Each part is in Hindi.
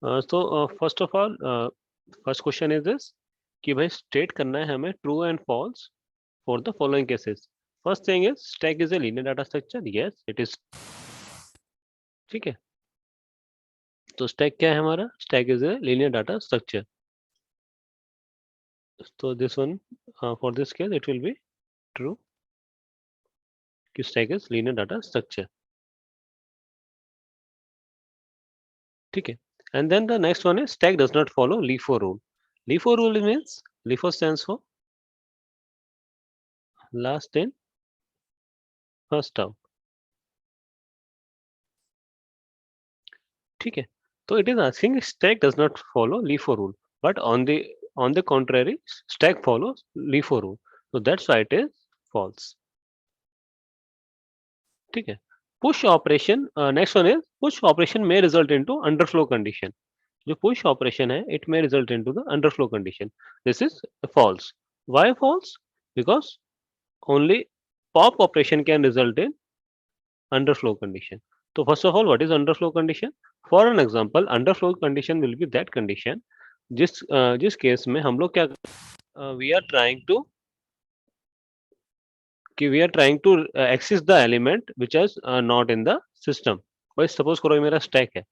So first of all, first question is this कि भाई स्टेट करना है हमें true and false for the following cases. First thing is stack is a linear data structure. Yes it is. ठीक है. तो स्टैक क्या है हमारा? Stack is a linear data structure. तो this one for this case it will be true कि stack is linear data structure. ठीक है. And then the next one is stack does not follow LIFO rule. LIFO rule means LIFO stands for last in first out. ठीक है. तो it is asking stack does not follow LIFO rule, but on the contrary stack follows LIFO rule, so that's why it is false. ठीक है. Push operation, next one is push operation may result into underflow condition. जो push operation है it may result into the underflow condition. This is false. Why false? Because only pop operation can result in underflow condition. So first of all, what is underflow condition? For an example, underflow condition will be that condition जिस केस में हम लोग क्या वी आर ट्राइंग टू कि we are trying to access the element which is not in the system. भाई सपोज करो ये मेरा स्टैक है.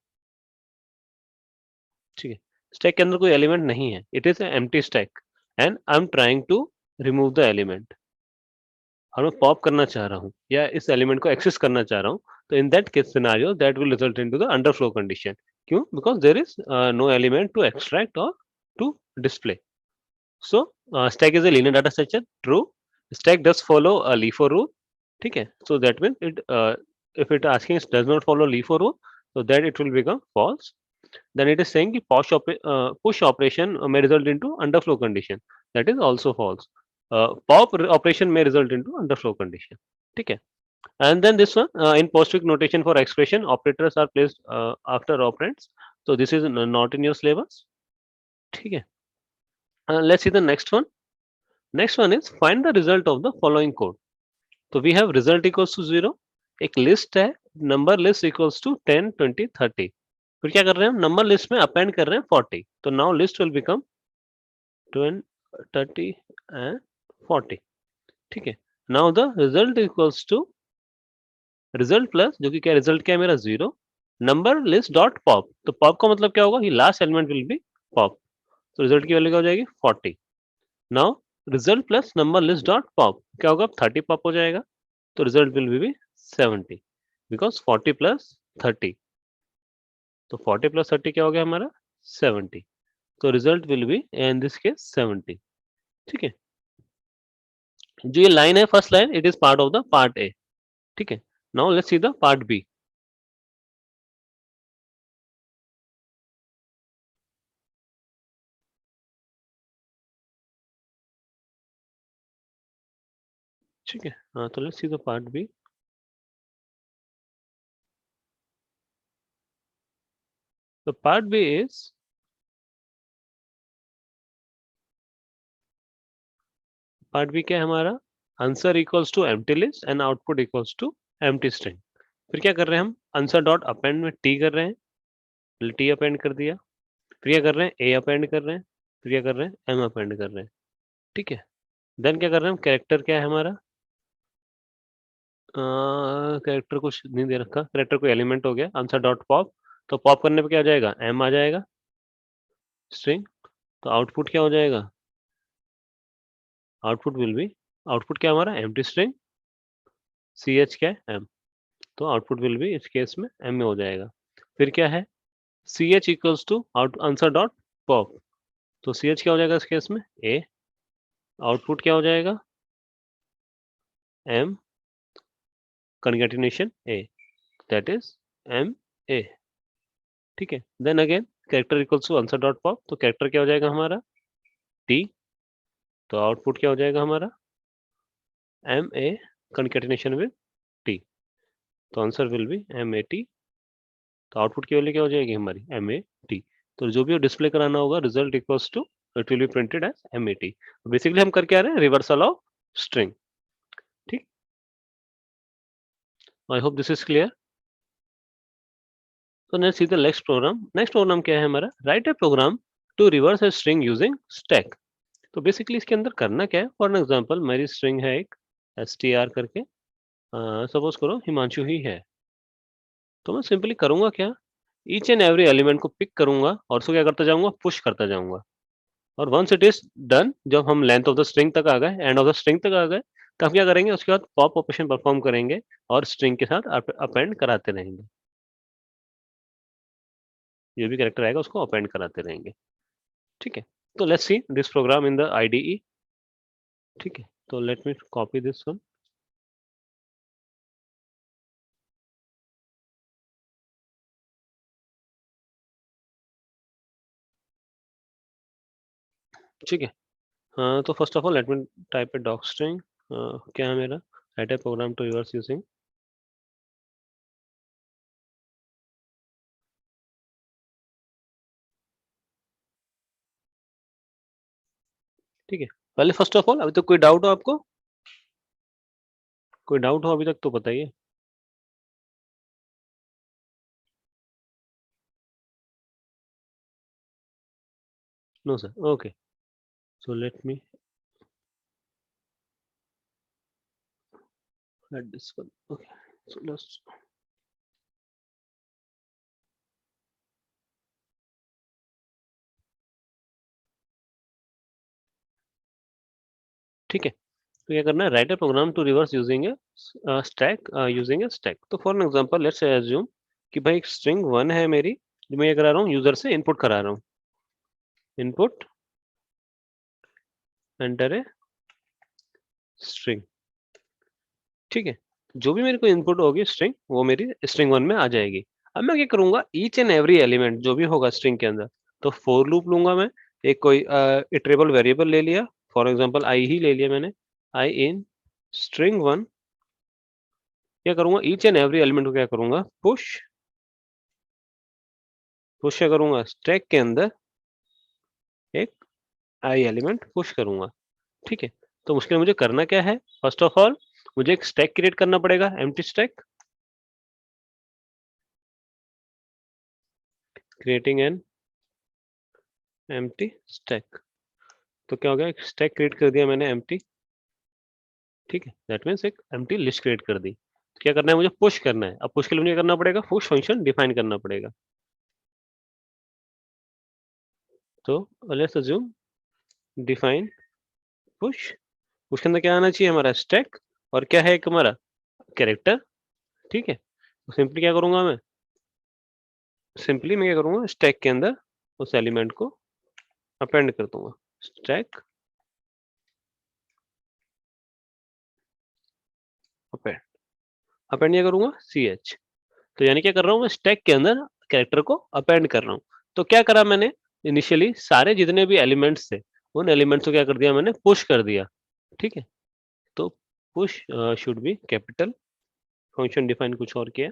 ठीक है. स्टैक के अंदर कोई एलिमेंट नहीं है. It is empty stack and I am trying to remove the element. और मैं पॉप करना चाह रहा हूँ या इस एलिमेंट को एक्सेस करना चाह रहा हूँ. तो in that case scenario that will result into the underflow condition. क्यों? Because there is no element to extract और to display. So stack is a linear data structure. True. Stack does follow a LIFO rule. ठीक है. So that means it if it asking does not follow LIFO rule, so that it will become false. Then it is saying कि push operation may result into underflow condition. That is also false. Pop operation may result into underflow condition. ठीक है. And then this one in postfix notation for expression operators are placed after operands. So this is not in your syllabus. ठीक है. Let's see the next one. Next one is find the result of the following code. तो we have result equals to 0. एक लिस्ट है. Number list equals to 10 20 30. फिर क्या कर रहे हैं हम? नंबर लिस्ट में अपेंड कर रहे हैं 40. तो now list will become 20 30 and 40. ठीक है. Now the result equals to result plus जो कि क्या रिजल्ट क्या है मेरा 0 नंबर लिस्ट डॉट पॉप. तो पॉप का मतलब क्या होगा? ये last element will be pop. तो रिजल्ट की वैल्यू क्या हो जाएगी? 40. Now result plus number list dot pop क्या होगा? 30 पॉप हो जाएगा. तो result will B 70 because 40 plus 30. तो 40 प्लस 30 क्या हो गया हमारा? 70. तो result will be in this case 70. ठीक है. जो ये लाइन है first line it is part of the part A. ठीक है. Now let's see the part B. ठीक है. हाँ तो let's see the part B. The part B is part B क्या है हमारा? Answer equals to empty list and output equals to empty string. फिर क्या कर रहे हैं हम? आंसर डॉट अपेंड में टी कर रहे हैं. टी अपेंड कर दिया. फिर क्या कर रहे हैं? ए अपेंड कर रहे हैं. फिर क्या कर रहे हैं? एम अपेंड कर रहे हैं. ठीक है. देन क्या कर रहे हैं हम? कैरेक्टर क्या है हमारा? कैरेक्टर कुछ नहीं दे रखा. कैरेक्टर कोई एलिमेंट हो गया. Answer dot pop. तो पॉप करने पे क्या हो जाएगा? एम आ जाएगा स्ट्रिंग. तो आउटपुट क्या हो जाएगा? आउटपुट विल बी आउटपुट क्या हमारा? Empty string. सी एच क्या है? एम. तो आउटपुट विल बी इस केस में एम में हो जाएगा. फिर क्या है? C H equals to out answer dot pop. तो सी एच क्या हो जाएगा इस केस में? ए. आउटपुट क्या हो जाएगा? M concatenation a, that is m a. ठीक है. Then again character equals to answer dot pop. तो कैरेक्टर क्या हो जाएगा हमारा? टी. तो आउटपुट क्या हो जाएगा हमारा? M A concatenation with T. तो answer will be M A T. तो आउटपुट की वैल्यू क्या हो जाएगी हमारी? M A T. तो जो भी डिस्प्ले कराना होगा result equals to it will be printed as M A T. Basically हम करके आ रहे हैं रिवर्सल ऑफ स्ट्रिंग. ठीक. I hope this is clear. तो let's see the next program. Next program क्या है हमारा? Right a program to reverse a string using stack. तो बेसिकली इसके अंदर करना क्या है? फॉर एन एग्जांपल मेरी स्ट्रिंग है एक str करके, सपोज करो हिमांशु ही है। तो मैं सिंपली करूंगा क्या? ईच एंड एवरी एलिमेंट को पिक करूंगा और उसको क्या करता जाऊंगा? पुश करता जाऊंगा। और वंस इट इज डन, जब हम लेंथ ऑफ द स्ट्रिंग तक आ गए, एंड ऑफ द स्ट्रिंग तक आ गए, तो हम क्या करेंगे? उसके बाद पॉप ऑपरेशन परफॉर्म करेंगे और स्ट्रिंग के साथ अपेंड कराते रहेंगे। जो भी कैरेक्टर आएगा उसको अपेंड कराते रहेंगे। ठीक है, तो let's see this program in the IDE। ठीक है, तो let me copy this one. ठीक है, तो first of all let me type a doc string. क्या है मेरा? Write a program to reverse using. ठीक है, पहले फर्स्ट ऑफ ऑल अभी तक कोई डाउट हो आपको? कोई डाउट हो अभी तक तो बताइए। No sir, okay. So let me add this one. Okay, so let's। ठीक है, तो क्या करना है? Write a program to reverse using a stack, using a stack. तो for an example let's assume कि भाई एक स्ट्रिंग 1 है मेरी, जो मैं ये करा रहा हूँ, यूजर से इनपुट करा रहा हूँ। Input enter a string. ठीक है, जो भी मेरे को इनपुट होगी स्ट्रिंग, वो मेरी स्ट्रिंग 1 में आ जाएगी। अब मैं क्या करूंगा? ईच एंड एवरी एलिमेंट जो भी होगा स्ट्रिंग के अंदर, तो फोर लूप लूंगा मैं। एक कोई इटरेबल वेरिएबल ले लिया, फॉर एग्जांपल आई ही ले लिया मैंने। आई इन स्ट्रिंग 1, क्या करूंगा? ईच एंड एवरी एलिमेंट को क्या करूंगा? पुश। पुश क्या करूंगा? स्टैक के अंदर एक आई एलिमेंट पुश करूंगा। ठीक है, तो उसके लिए मुझे करना क्या है? फर्स्ट ऑफ ऑल मुझे एक स्टैक क्रिएट करना पड़ेगा, empty stack. Creating an empty stack. तो क्या हो गया? एक स्टैक क्रिएट कर दिया मैंने एम्प्टी। ठीक है, दैट मीन्स एक एम्प्टी लिस्ट क्रिएट कर दी। तो क्या करना है? मुझे पुश करना है। अब पुश के लिए मुझे करना पड़ेगा, पुश फंक्शन डिफाइन करना पड़ेगा। तो लेट्स अज्यूम डिफाइन पुश। उसके अंदर क्या आना चाहिए? हमारा स्टैक। और क्या है? एक हमारा कैरेक्टर। ठीक है, तो सिंपली क्या करूंगा मैं? सिंपली मैं क्या करूंगा? स्टैक के अंदर उस एलिमेंट को अपेंड कर दूंगा। Stack append. अपेंड क्या करूंगा? ch। तो यानी क्या कर रहा हूँ? मैं स्टैक के अंदर कैरेक्टर को अपेंड कर रहा हूँ। तो क्या करा मैंने? इनिशियली सारे जितने भी एलिमेंट्स थे, उन एलिमेंट्स को क्या कर दिया मैंने? पुश कर दिया। ठीक है, तो push should be capital. Function define कुछ और किया।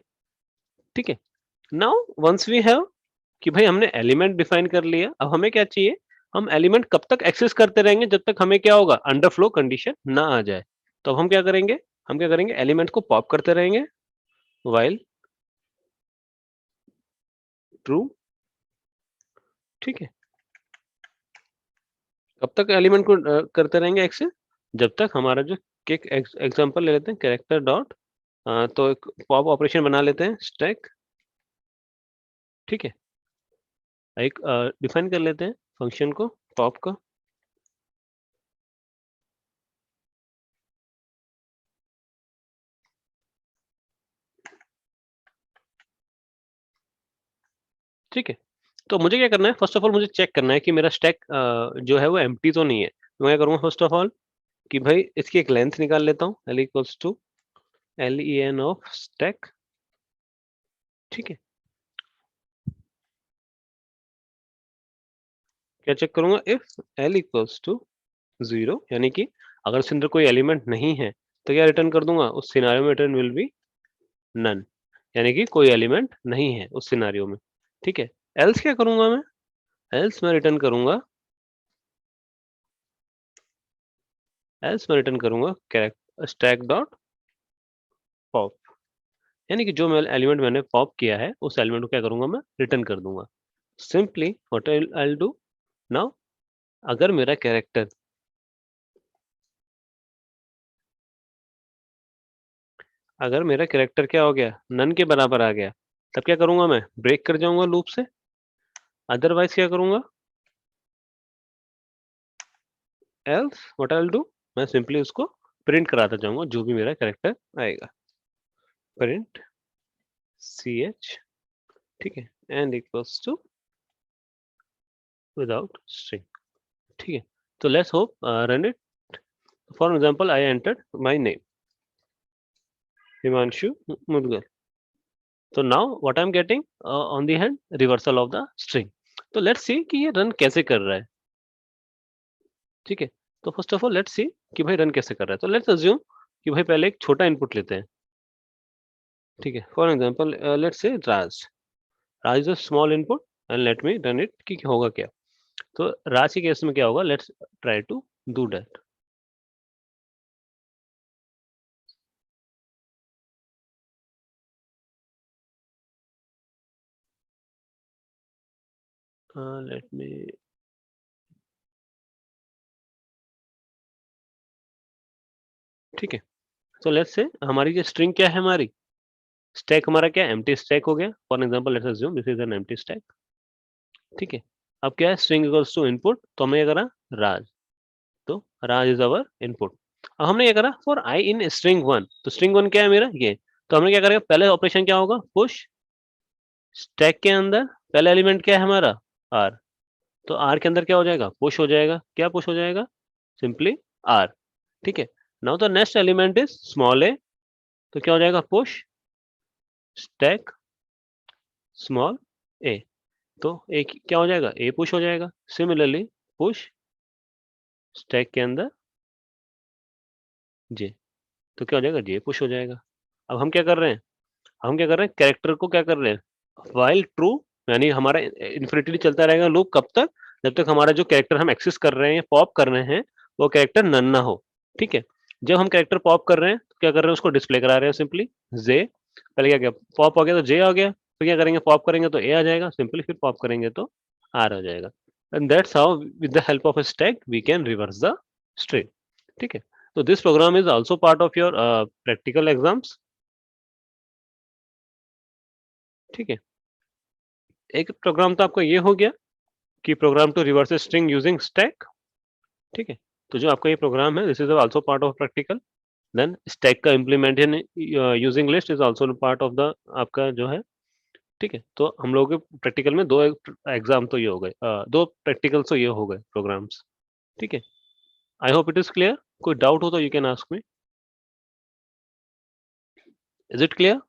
ठीक है, नाउ वंस वी हैव कि भाई हमने एलिमेंट डिफाइन कर लिया, अब हमें क्या चाहिए? हम एलिमेंट कब तक एक्सेस करते रहेंगे? जब तक हमें क्या होगा? अंडरफ्लो कंडीशन ना आ जाए। तो अब हम क्या करेंगे? हम क्या करेंगे? एलिमेंट को पॉप करते रहेंगे व्हाइल ट्रू। ठीक है, कब तक एलिमेंट को करते रहेंगे एक्सेस? जब तक हमारा जो एक एग्जांपल ले लेते हैं, कैरेक्टर डॉट, तो एक पॉप ऑपरेशन बना लेते हैं स्टैक। ठीक है, एक डिफाइन कर लेते हैं फंक्शन को पॉप का। ठीक है, तो मुझे क्या करना है? फर्स्ट ऑफ ऑल मुझे चेक करना है कि मेरा स्टैक जो है वो एम्प्टी तो नहीं है। तो मैं क्या करूँगा? फर्स्ट ऑफ ऑल कि भाई इसकी एक लेंथ निकाल लेता हूँ, l equals to len of stack. ठीक है, क्या चेक करूंगा? इफ l इक्वल्स टू 0, यानी कि अगर इसके अंदर कोई एलिमेंट नहीं है, तो क्या रिटर्न कर दूंगा? उस सिनारियो में रिटर्न विल बी नन, यानी कि कोई एलिमेंट नहीं है उस सिनारियो में। ठीक है, एल्स क्या करूंगा मैं? एल्स मैं रिटर्न करूंगा, एल्स मैं रिटर्न करूंगा कैरेक्टर स्टैक डॉट पॉप। यानी कि जो मैं एलिमेंट मैंने पॉप किया है उस एलिमेंट को क्या करूंगा, मैं रिटर्न कर दूंगा। Simply what I do now, अगर मेरा कैरेक्टर क्या हो गया, नन के बराबर आ गया, तब क्या करूंगा, मैं ब्रेक कर जाऊंगा लूप से। अदरवाइज क्या करूंगा, एल्स व्हाट आई डू, मैं सिंपली उसको प्रिंट कराता जाऊंगा जो भी मेरा कैरेक्टर आएगा। प्रिंट सी एच, ठीक है, and equals to without string, ठीक है। तो let's hope run it. For example I entered my name Himanshu Mudgal. तो now what I am getting on the hand, reversal of the string. तो लेट्स सी कि ये रन कैसे कर रहा है, ठीक है। तो first of all let's see कि भाई रन कैसे कर रहा है। तो लेट्स अज्यूम कि भाई पहले एक छोटा इनपुट लेते हैं, ठीक है। For example let's say Raj, Raj is a small input and let me run it कि होगा क्या। तो राज के केस में क्या होगा, let's try to do that. Let me, ठीक है। तो लेट्स से हमारी जो स्ट्रिंग क्या है, हमारी स्टैक हमारा क्या एम्प्टी स्टैक हो गया। For example let's assume this is an empty stack, ठीक है। अब क्या है, स्ट्रिंग इक्वल्स टू इनपुट, तो हमने क्या करा, राज। तो राज इज अवर इनपुट। अब हमने क्या करा, for I in string one, तो स्ट्रिंग वन क्या है मेरा ये। तो हमने क्या करेगा, पहले ऑपरेशन क्या होगा, पुश। स्टैक के अंदर पहला एलिमेंट क्या है हमारा, आर। तो आर के अंदर क्या हो जाएगा, पुश हो जाएगा। क्या पुश हो जाएगा, सिंपली आर, ठीक है। Now the next element is small a, तो क्या हो जाएगा, पुश स्टैक स्मॉल ए। तो एक क्या हो जाएगा, ए पुश हो जाएगा। सिमिलरली पुश स्टैक के अंदर जे, तो क्या हो जाएगा, जे पुश हो जाएगा। अब हम क्या कर रहे हैं, कैरेक्टर को क्या कर रहे हैं, वाइल ट्रू, यानी हमारा इन्फिनिटली चलता रहेगा लूप, कब तक, जब तक हमारा जो कैरेक्टर हम एक्सेस कर रहे हैं, पॉप कर रहे हैं, वो कैरेक्टर नन ना हो, ठीक है। जब हम कैरेक्टर पॉप कर रहे हैं तो क्या कर रहे हैं, उसको डिस्प्ले करा रहे हैं सिंपली जे। पहले क्या किया, पॉप हो गया तो जे आ गया, फिर क्या करेंगे, पॉप करेंगे तो ए आ जाएगा सिंपली, फिर पॉप करेंगे तो आर आ जाएगा। And that's how with the help of a stack we can reverse the string, ठीक है। तो this program is also part of your practical exams, ठीक है। एक प्रोग्राम तो आपका ये हो गया कि program to reverse string using stack, ठीक है। तो जो आपका ये प्रोग्राम है, this is also part of practical. Then stack का implementation using list is also part of the आपका जो है, ठीक है। तो हम लोगों के प्रैक्टिकल में दो एग्जाम तो ये हो गए, दो प्रैक्टिकल तो ये हो गए प्रोग्राम्स, ठीक है। I hope it is clear. कोई डाउट हो तो you can ask me. Is it clear,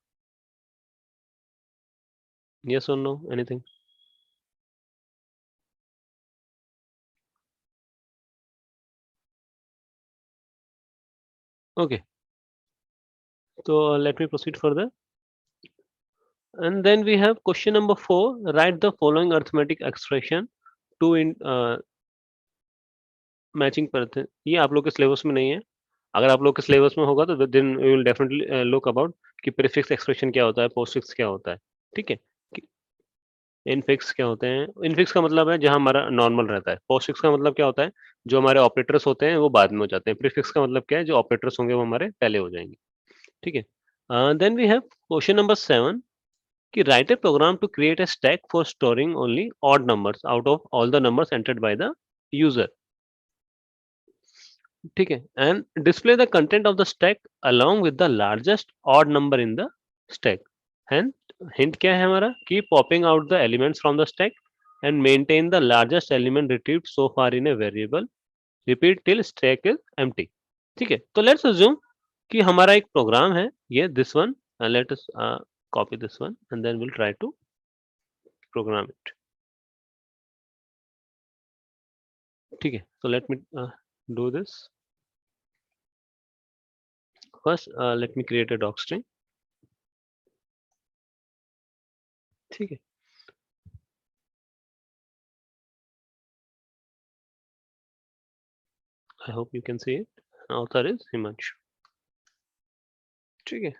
yes और नो, एनीथिंग। ओके, तो let me proceed further. And then we have question number 4. Write the following arithmetic expression to in matching पर। ये आप लोग के सिलेबस में नहीं है। अगर आप लोग के सिलेबस में होगा तो then you will definitely look about कि प्रीफिक्स एक्सप्रेशन क्या होता है, पोस्टफिक्स क्या होता है, ठीक है। इनफिक्स क्या होते हैं, इनफिक्स का मतलब है जहां हमारा नॉर्मल रहता है। पोस्टफिक्स का मतलब क्या होता है, जो हमारे ऑपरेटर्स होते हैं वो बाद में हो जाते हैं। प्रीफिक्स का मतलब क्या है, जो ऑपरेटर्स होंगे वो हमारे पहले हो जाएंगे, ठीक है। Then we have question number 7 कि write a program to create a stack for storing only odd numbers out of all the numbers entered by the user, ठीक है। And display the content of the stack along with the largest odd number in the stack। And hint क्या है हमारा, कि popping out the elements from the stack and maintain the largest element retrieved so far in a variable, repeat till stack is empty, ठीक है। तो लेट्स अज्यूम कि हमारा एक प्रोग्राम है ये, this one, let us copy this one and then will try to program it, ठीक है। so let me do this first, let me create a doc string, ठीक है। I hope you can see it, author is Himanshu, ठीक है।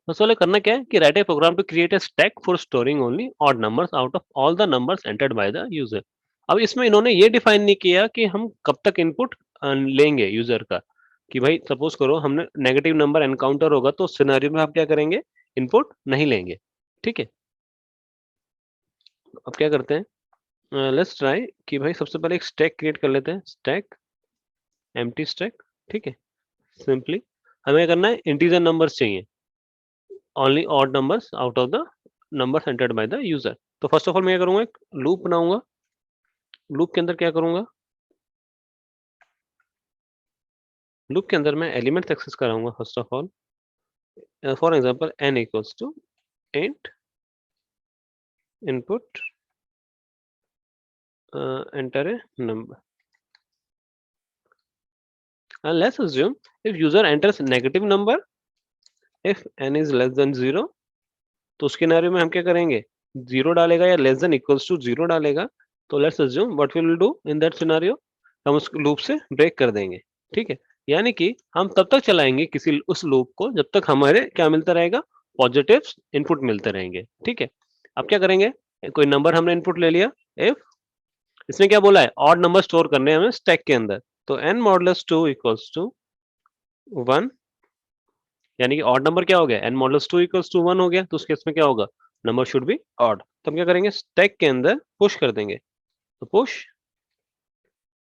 सबसे पहले करना क्या है कि write a program to create a stack for storing only odd numbers out of all the numbers entered by the user. अब इसमें इन्होंने ये डिफाइन नहीं किया कि हम कब तक इनपुट लेंगे यूजर का, कि भाई सपोज करो हमने नेगेटिव नंबर एनकाउंटर होगा तो उस सिनेरियो में आप क्या करेंगे, इनपुट नहीं लेंगे। ठीक है, अब क्या करते हैं, लेट्स ट्राई कि भाई सबसे पहले एक स्टैक क्रिएट कर लेते हैं, स्टैक एम्प्टी स्टैक। ठीक है, सिंपली हमें करना है, इंटीजर नंबर्स चाहिए, only odd numbers out of the numbers entered by the user. तो फर्स्ट ऑफ ऑल मैं क्या करूंगा, एक लूप बनाऊंगा। लूप के अंदर क्या करूंगा, लूप के अंदर मैं एलिमेंट्स एक्सेस कराऊंगा first of all. For example n equals to int input enter a number, and let's assume if user enters negative number if n is less than 0, तो उसके सिनेरियो में हम क्या करेंगे, 0 डालेगा या लेस देन इक्वल्स टू 0 डालेगा। तो let's assume what we will do in that scenario, हम उस लूप से ब्रेक कर देंगे। ठीक है, यानी कि हम तब तक चलाएंगे किसी उस लूप को जब तक हमारे क्या मिलता रहेगा, पॉजिटिव इनपुट मिलते रहेंगे। ठीक है, अब क्या करेंगे, कोई नंबर हमने इनपुट ले लिया, इफ इसने क्या बोला है, ऑड नंबर स्टोर करने हैं हमें स्टैक के अंदर, तो n मॉडुलस 2 इक्वल्स टू 1, यानी कि ऑड नंबर क्या हो गया, n मॉडुलस 2 इक्वल्स टू 1 हो गया, तो उस केस में क्या होगा, नंबर शुड बी ऑड। तो हम क्या करेंगे, स्टैक के अंदर पुश कर देंगे। तो पुश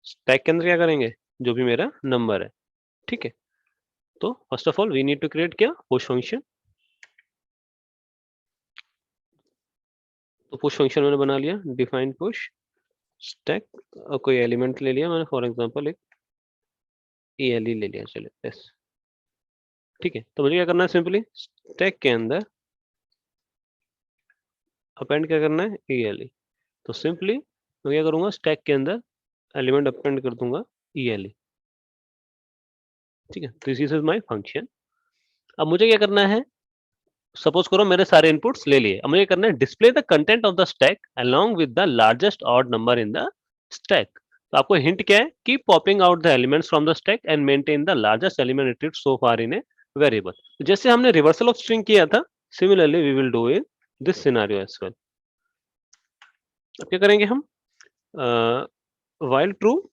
स्टैक के अंदर क्या करेंगे, जो भी मेरा नंबर है। ठीक है, तो first of all we need to create क्या, पुश फंक्शन। तो पुश फंक्शन मैंने बना लिया, डिफाइन पुश स्टैक, कोई एलिमेंट ले लिया मैंने, फॉर एग्जांपल एक ELE ले लिया, चलो यस। ठीक है, तो मुझे क्या करना है, सिंपली स्टैक के अंदर अपेंड क्या करना है, ELE। तो सिंपली मैं क्या करूंगा, स्टैक के अंदर एलिमेंट अपेंड कर दूंगा ELE। ठीक है, दिस इज माय फंक्शन। अब मुझे क्या करना है, सपोज करो मेरे सारे इनपुट्स ले लिए, अब मुझे करना है display the content of the stack along with the largest odd number in the stack. तो आपको हिंट क्या है, keep popping out the elements from the stack and maintain the largest element retrieved so far in a variable. जैसे हमने रिवर्सल ऑफ स्ट्रिंग किया था, similarly we will do in this scenario as well. अब क्या करेंगे हम, व्हाइल ट्रू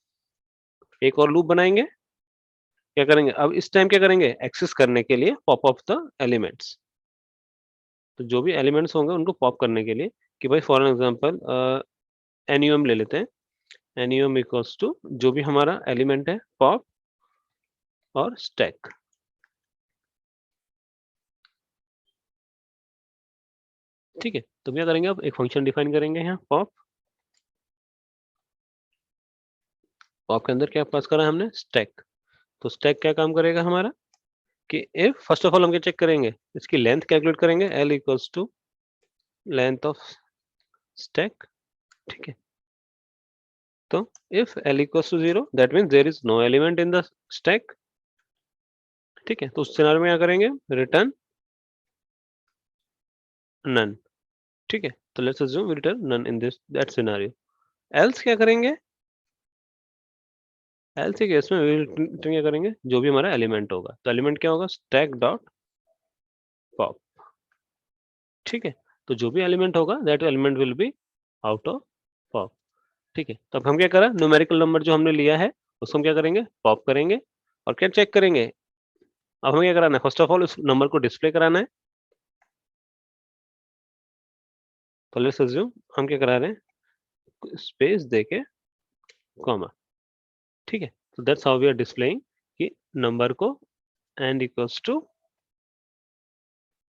एक और लूप बनाएंगे। क्या करेंगे, अब इस टाइम क्या करेंगे, एक्सेस करने के लिए पॉप ऑफ द एलिमेंट्स। तो जो भी एलिमेंट्स होंगे उनको पॉप करने के लिए, कि भाई फॉर एग्जांपल NUM ले लेते हैं, NUM इक्वल्स टू जो भी हमारा एलिमेंट है पॉप और स्टैक। ठीक है, तो क्या करेंगे, अब एक फंक्शन डिफाइन करेंगे यहाँ पॉप। पॉप के अंदर क्या पास करा है हमने, स्टैक। तो स्टैक क्या काम करेगा हमारा, कि इफ फर्स्ट ऑफ ऑल हम क्या चेक करेंगे, इसकी लेंथ कैलकुलेट करेंगे, L equals to length of stack. ठीक है, तो if L equals to 0 that means there is no element in the stack. ठीक है, तो उस सिनेरियो में क्या करेंगे, रिटर्न नन। ठीक है, तो let's assume we return none in this that scenario. Else क्या करेंगे, एल्स के केस में वी रिटर्न क्या करेंगे, जो भी हमारा एलिमेंट होगा। तो एलिमेंट क्या होगा, स्टैक डॉट पॉप। ठीक है, तो जो भी एलिमेंट होगा that element will be out of pop. ठीक है, तो अब हम क्या करें, न्यूमेरिकल नंबर जो हमने लिया है उसको हम क्या करेंगे, पॉप करेंगे और क्या चेक करेंगे। अब हमें क्या कराना है, फर्स्ट ऑफ ऑल उस नंबर को डिस्प्ले कराना है। तो लेट्स अज्यूम हम क्या करा रहे हैं, स्पेस देके कॉमा। ठीक है, तो that's how we are displaying कि नंबर को एंड इक्वल्स टू।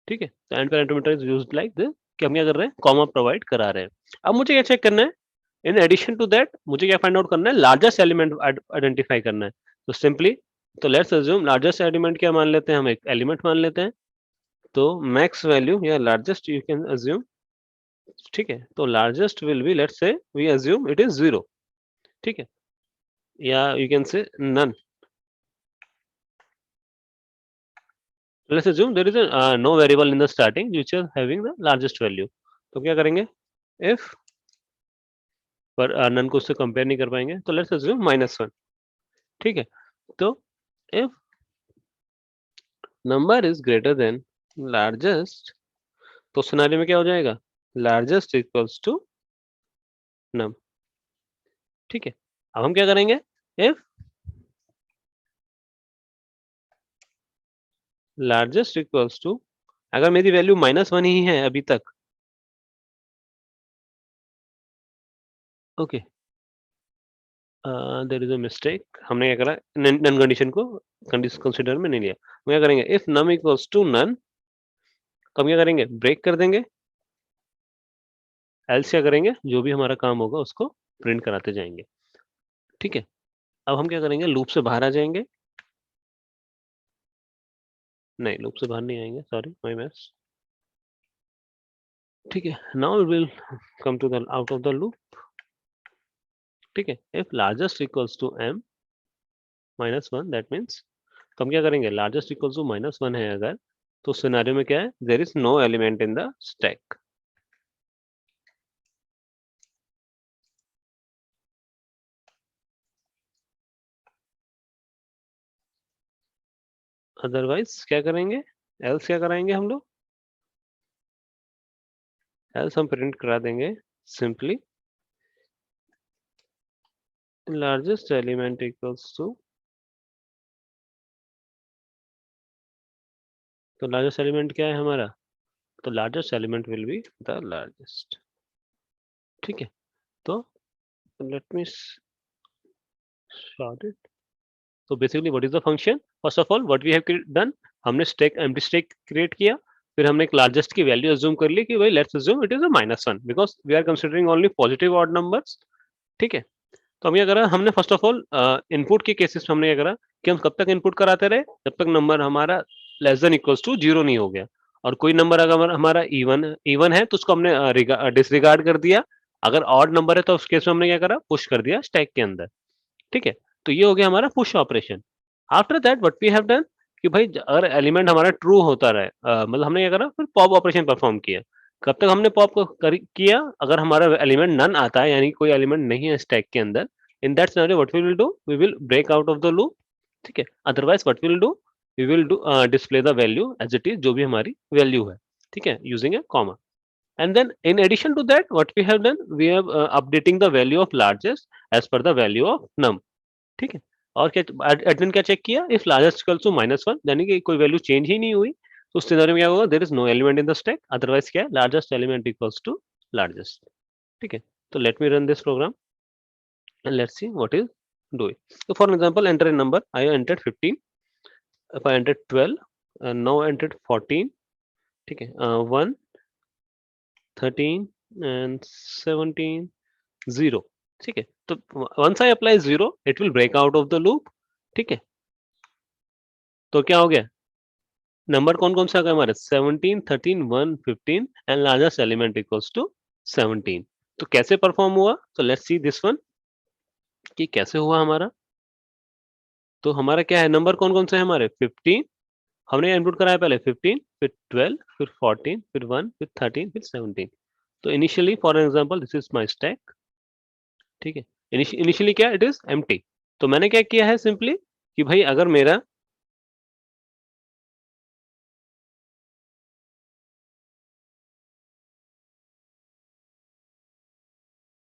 ठीक है, तो end parameter is used like this, कि हम क्या कर रहे हैं, कॉमा प्रोवाइड करा रहे हैं। अब मुझे क्या चेक करना है, इन एडिशन टू दैट मुझे क्या फाइंड आउट करना है, लार्जेस्ट एलिमेंट आइडेंटिफाई करना है। तो सिंपली, तो लेट्स अज्यूम लार्जेस्ट एलिमेंट क्या मान लेते हैं, हम एक एलिमेंट मान लेते हैं। तो मैक्स वैल्यू या लार्जेस्ट यू कैन अज्यूम। ठीक है, तो largest will be, let's say we assume it is 0। ठीक है, या you can say none. Let's assume there is a no variable in the starting which is having the largest value। तो क्या करेंगे, if पर none को उससे कंपेयर नहीं कर पाएंगे, तो लेट्स assume -1। ठीक है, तो if number is greater than largest, तो सिनेरियो में क्या हो जाएगा, लार्जेस्ट इक्वल्स टू नम। ठीक है, अब हम क्या करेंगे, इफ लार्जेस्ट इक्वल्स टू, अगर मेरी वैल्यू -1 ही है अभी तक, okay, there is a mistake, हमने क्या करा, नन कंडीशन को कंडीशन कंसीडर में नहीं लिया। हम क्या करेंगे, if num equals to none, तो हम क्या करेंगे, ब्रेक कर देंगे, एल्स क्या करेंगे, जो भी हमारा काम होगा उसको प्रिंट कराते जाएंगे। ठीक है, अब हम क्या करेंगे, लूप से बाहर आ जाएंगे, नहीं लूप से बाहर नहीं आएंगे, सॉरी माय मिस। ठीक है, now we will come to the out of the loop. ठीक है, if largest equals to m -1, that means, तो हम क्या करेंगे, लार्जेस्ट इक्वल्स टू -1 है अगर, तो सिनेरियो में क्या है, there is no element in the stack. Otherwise क्या करेंगे, एल्स क्या कराएंगे हम लोग, एल्स हम प्रिंट करा देंगे simply largest element equals to, तो लार्जेस्ट एलिमेंट क्या है हमारा, तो largest element will be the largest. ठीक है, तो लेट मी सॉर्ट इट। तो basically what is the function, first of all what we have done, हमने स्टैक एम्प्टी स्टैक क्रिएट किया, फिर हमने एक लार्जेस्ट की वैल्यू अज्यूम कर ली कि भाई let's assume it is a -1 because we are considering only positive odd numbers. ठीक है, तो हम क्या करा, हमने फर्स्ट ऑफ ऑल इनपुट के केसेस में हमने क्या करा कि हम कब तक इनपुट कराते रहे, जब तक नंबर हमारा लेस देन इक्वल्स टू 0 नहीं हो गया, और कोई नंबर अगर हमारा इवन इवन है तो उसको हमने डिसरिगार्ड कर दिया, अगर ऑड नंबर है तो उस केस में हमने क्या करा, पुश कर दिया स्टैक के अंदर। ठीक है, तो ये हो गया हमारा push operation. After that what we have done, कि भाई अगर एलिमेंट हमारा ट्रू होता रहे, मतलब हमने क्या करा, फिर पॉप ऑपरेशन परफॉर्म किया। कब तक हमने पॉप को किया, अगर हमारा एलिमेंट नन आता है, यानी कोई एलिमेंट नहीं है स्टैक के अंदर, in that scenario what we will do, we will break out of the loop. ठीक है, otherwise what will do, we will do display the value as it is, जो भी हमारी वैल्यू है। ठीक है, using a comma, and then in addition to that what we have done, we have updating the value of largest as per the value of num। ठीक है, और क्या एडमिन क्या चेक किया, इफ लार्जेस्ट इक्वल्स टू -1, यानी कि कोई वैल्यू चेंज ही नहीं हुई, तो उस सिनेरियो में क्या होगा, there is no element in the stack, otherwise क्या है, largest element equals to largest. ठीक है, तो let me run this program and let's see what is doing। so for example, enter a number, I entered 15, if I entered 12, now entered 14। ठीक है, 1, 13 and 17, 0। ठीक है, तो once I apply 0 it will break out of the loop। ठीक है, तो क्या हो गया, नंबर कौन कौन से आ गए हमारे, 17, 13, 1, 15 and largest element equals to 17। तो कैसे परफॉर्म हुआ, तो लेट्स सी दिस वन, कि कैसे हुआ हमारा। तो हमारा क्या है, नंबर कौन कौन से हैं हमारे, 15, हमने इनपुट कराया पहले 15, फिर 12, फिर 14, फिर 1, फिर 13, फिर 17। तो initially for example this is my stack. ठीक है, इनिशियली क्या, इट इज एम्प्टी। तो मैंने क्या किया है सिंपली, कि भाई अगर मेरा,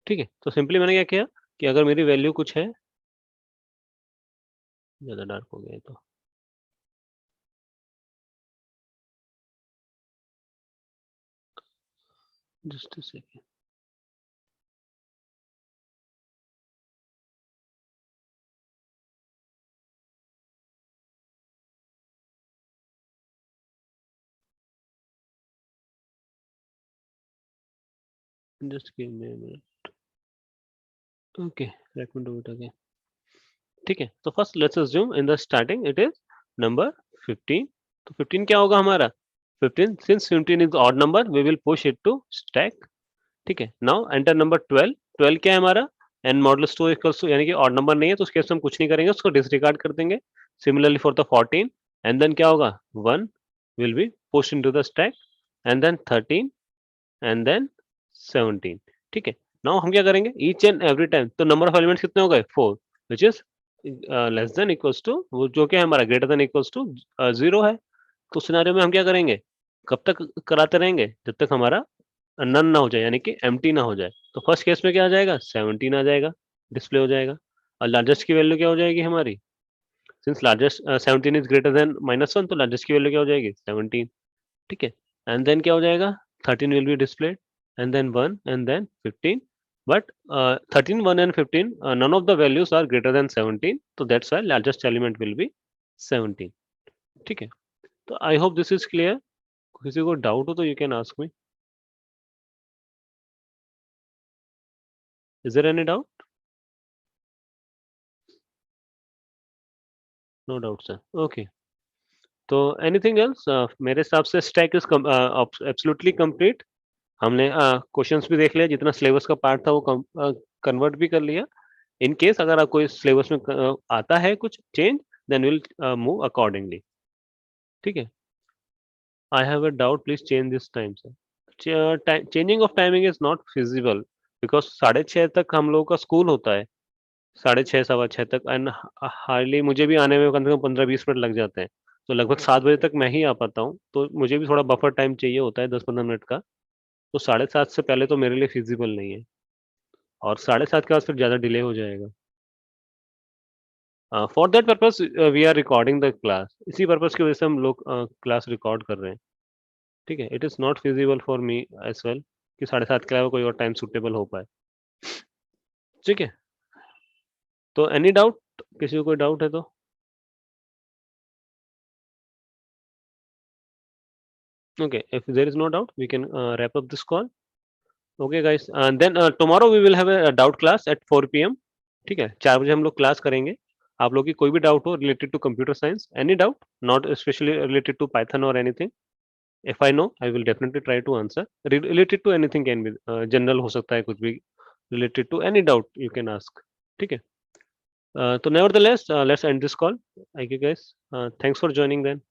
ठीक है, तो सिंपली मैंने क्या किया, कि अगर मेरी वैल्यू कुछ है, ज्यादा डार्क हो गया है तो just a second, just give me a minute। okay, let me do it again। ठीक है, तो first let's assume in the starting it is number 15। तो 15 क्या होगा हमारा, 15 since 15 is odd number we will push it to stack. ठीक है, नाउ एंटर नंबर 12। 12 क्या है हमारा, एन मॉडुलस 2 इक्वल्स टू, यानी कि ऑड नंबर नहीं है तो उस केस में हम कुछ नहीं करेंगे, उसको डिसरिगार्ड कर देंगे। Similarly for the 14, and then क्या होगा, 1 will be push into the stack, and then 13, and then 17। ठीक है, नाउ हम क्या करेंगे, ईच एंड एवरी टाइम, तो नंबर ऑफ एलिमेंट्स कितने हो गए, 4, which is less than equals to, वो जो क्या है हमारा, ग्रेटर देन इक्वल्स टू 0 है। तो सिनेरियो में हम क्या करेंगे, कब तक कराते रहेंगे? जब तक हमारा नन ना हो जाए, यानी कि एम्प्टी ना हो जाए। तो फर्स्ट केस में क्या आ जाएगा? 17 आ जाएगा, डिस्प्ले हो जाएगा। और लार्जेस्ट की वैल्यू क्या हो जाएगी हमारी? Since largest 17 is greater than -1, तो लार्जेस्ट की वैल्यू क्या हो जाएगी? 17। ठीक है। एंड देन क्या हो जाएगा? 13 will be displayed, and then 1, and then 15। But 13, 1 and 15, none of the values are greater than 17, तो that's why largest element will be 17। ठीक है। तो I hope this is clear. किसी को डाउट हो तो you can ask me. Is there any doubt? No doubt sir. Okay. तो एनीथिंग एल्स? मेरे हिसाब से स्टैक इज एब्सोल्युटली कंप्लीट। हमने क्वेश्चंस भी देख लिया, जितना सिलेबस का पार्ट था वो कन्वर्ट भी कर लिया। इन केस अगर आप कोई सिलेबस में आता है कुछ change, then will move accordingly. ठीक है। I have a doubt, please change this time sir. Changing of timing is not feasible, because 6:30 तक हम लोगों का स्कूल होता है, 6:30 6:15 तक, एंड हार्डली मुझे भी आने में कम से कम 15-20 मिनट लग जाते हैं। तो लगभग 7 बजे तक मैं ही आ पाता हूँ, तो मुझे भी थोड़ा बफर टाइम चाहिए होता है 10-15 मिनट का। तो 7:30 से पहले तो मेरे लिए फिजिबल नहीं है, और 7:30 के बाद फिर ज़्यादा डिले हो जाएगा। For that purpose we are recording the class, इसी पर्पस की वजह से हम लोग क्लास रिकॉर्ड कर रहे हैं। ठीक है। It is not feasible for me as well कि 7:30 के अलावा कोई और टाइम सुटेबल हो पाए। ठीक है। तो एनी डाउट? किसी को कोई डाउट है तो? Okay, if there is no doubt we can wrap up this call. Okay guys, then tomorrow we will have a doubt class at 4 PM. ठीक है, 4 बजे हम लोग क्लास करेंगे। आप लोग की कोई भी डाउट हो related to computer science, any doubt, not specially related to Python और anything, if I know I will definitely try to answer. Related to anything can be, general हो सकता है कुछ भी, related to any doubt you can ask. ठीक है। तो nevertheless, let's end this call. Thank you guys, thanks for joining then.